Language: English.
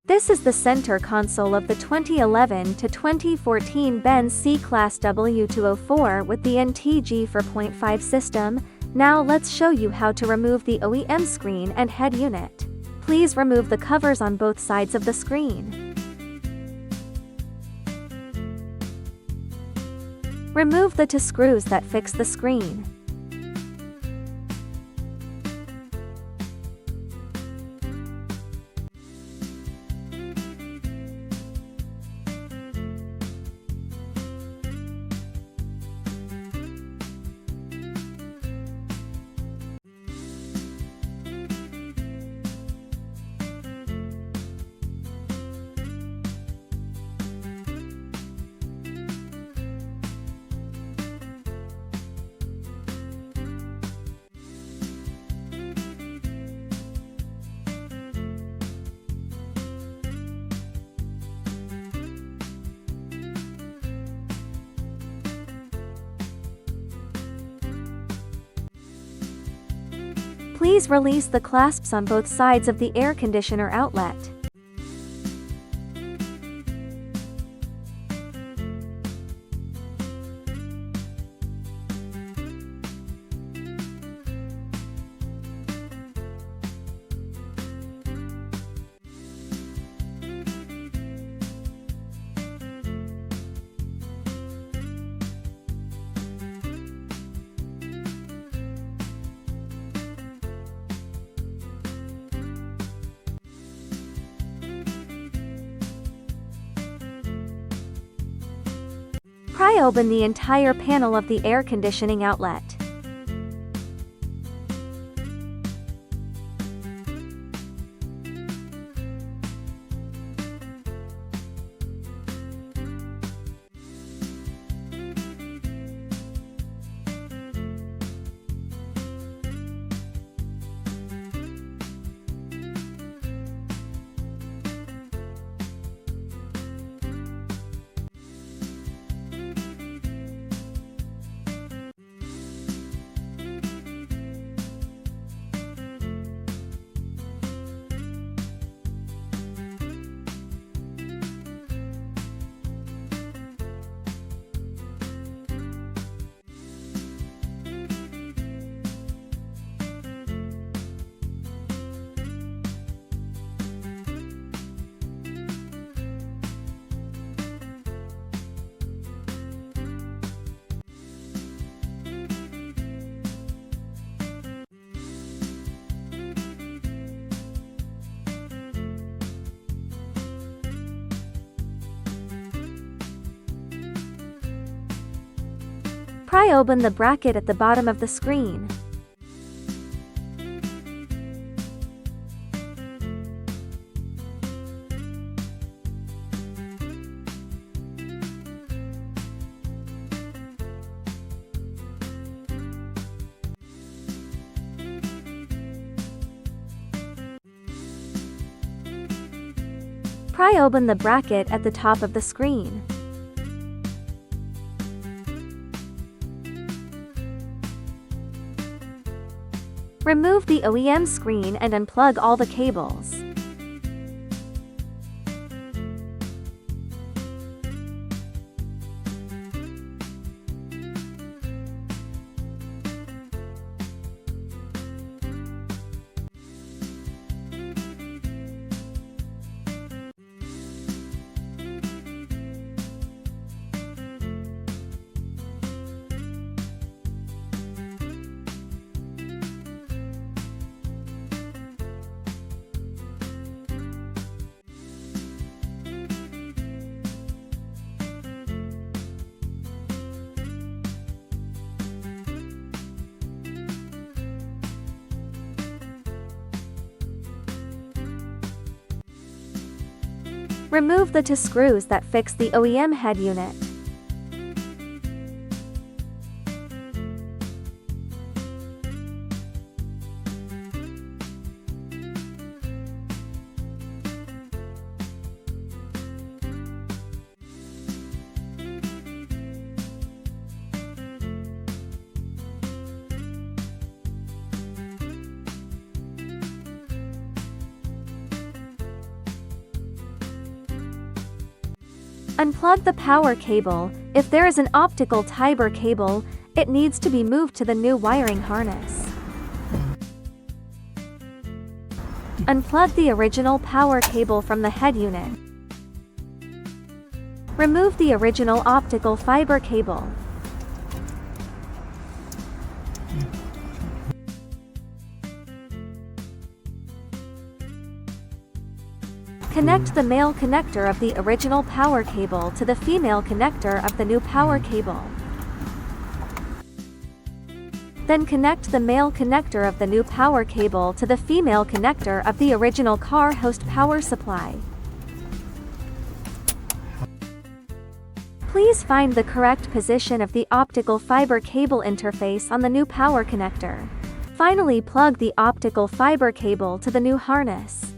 This is the center console of the 2011 to 2014 Benz C-Class W204 with the NTG 4.5 system. Now let's show you how to remove the OEM screen and head unit. Please remove the covers on both sides of the screen. Remove the two screws that fix the screen. Please release the clasps on both sides of the air conditioner outlet. Pry open the entire panel of the air conditioning outlet. Pry open the bracket at the bottom of the screen. Pry open the bracket at the top of the screen. Remove the OEM screen and unplug all the cables. Remove the two screws that fix the OEM head unit. Unplug the power cable. If there is an optical fiber cable, it needs to be moved to the new wiring harness. Unplug the original power cable from the head unit. Remove the original optical fiber cable. Connect the male connector of the original power cable to the female connector of the new power cable. Then connect the male connector of the new power cable to the female connector of the original car host power supply. Please find the correct position of the optical fiber cable interface on the new power connector. Finally, plug the optical fiber cable to the new harness.